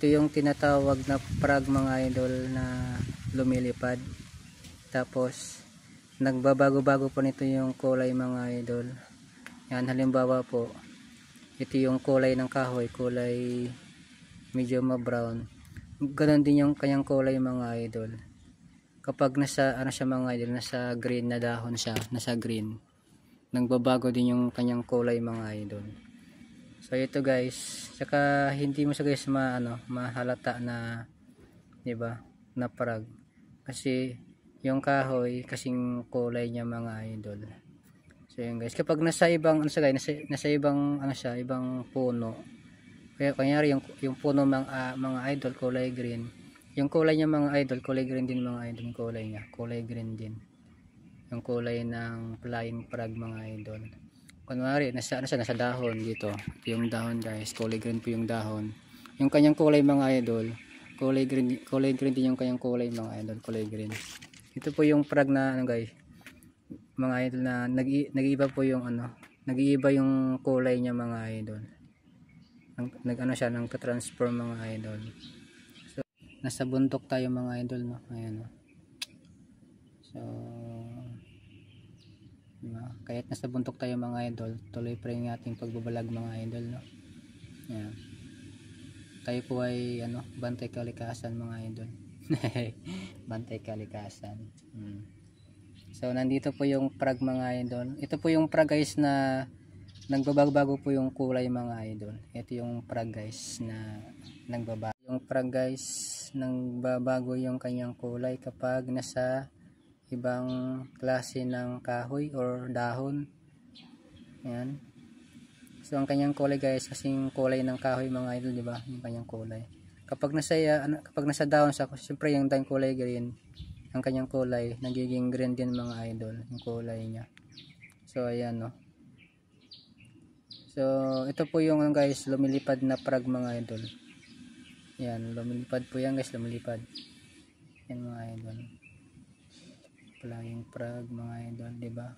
ito yung tinatawag na frog mga idol na lumilipad. Tapos nagbabago-bago po nito yung kulay mga idol. Yan, halimbawa po, ito yung kulay ng kahoy, kulay medyo ma-brown. Ganon din yung kanyang kulay mga idol. Kapag nasa ano siya mga idol, nasa green na dahon siya, nasa green, nagbabago din yung kanyang kulay mga idol. So ito guys, saka hindi mo siya guys mahalata na, 'di ba, na frog. Kasi yung kahoy kasing kulay niya mga idol. So yun guys, kapag nasa ibang ano siya guys, nasa ibang ano siya, ibang puno. Kaya kunyari yung puno mga idol kulay green. Yung kulay niya mga idol, kulay green din mga idol, yung kulay niya, kulay green din. Yung kulay ng flying frog mga idol. Kunwari nasa dahon dito. Ito yung dahon guys, kulay green po yung dahon. Yung kanyang kulay mga idol, kulay green din yung kanyang kulay mga idol, kulay green. Ito po yung frog na ano guys, mga idol, na nag-iiba po yung nag-iiba yung kulay niya mga idol. Siya nang transform mga idol. So nasa bundok tayo mga idol, no. Ayan, no. So kahit nasa bundok tayo mga idol, tuloy pa rin ating pagbabalag mga idol, no. Ayan. Tayo po ay bantay kalikasan mga idol. Bantay kalikasan. So nandito po yung frog mga idol. Ito po yung frog guys na nagbabago po yung kulay mga idol. Ito yung frog guys na nagbabago. Yung frog guys nagbabago yung kanyang kulay kapag nasa ibang klase ng kahoy or dahon. Ayan. So ang kanyang kulay guys, kasing kulay ng kahoy mga idol, di ba? Yung kanyang kulay. Kapag nasa dahon siya, siyempre yung tayong kulay green, ang kanyang kulay nagiging green din mga idol, yung kulay niya. So ayan, no. So ito po yung guys, lumilipad na frog mga idol. Yan, lumilipad po yan guys, lumilipad. Yan mga idol. Flying frog mga idol, di ba?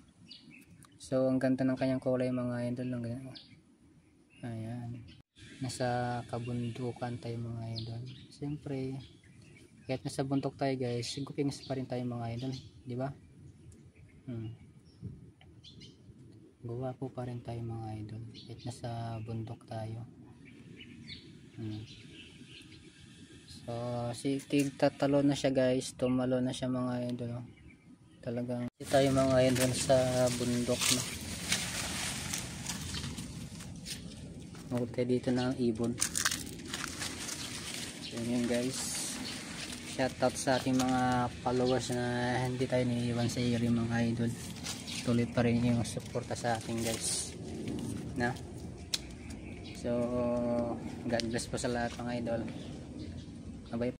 So ang ganda ng kanyang kulay mga idol, ang ganda. Ayan. Nasa kabundukan tayo mga idol. Siyempre, kahit nasa bundok tayo guys, gupings pa rin tayo mga idol, di ba? Gawa po pa rin tayo mga idol, kahit nasa bundok tayo. So si tatalo na siya guys, tumalo na siya mga idol. Talagang tayo mga idol sa bundok na. Huwag tayo dito ng ibon. So yun guys, shoutout sa ating mga followers na hindi tayo naiiwan sa iyo mga idol. Tuloy pa rin yung suporta sa ating guys na. So God bless po sa lahat mga idol. Bye.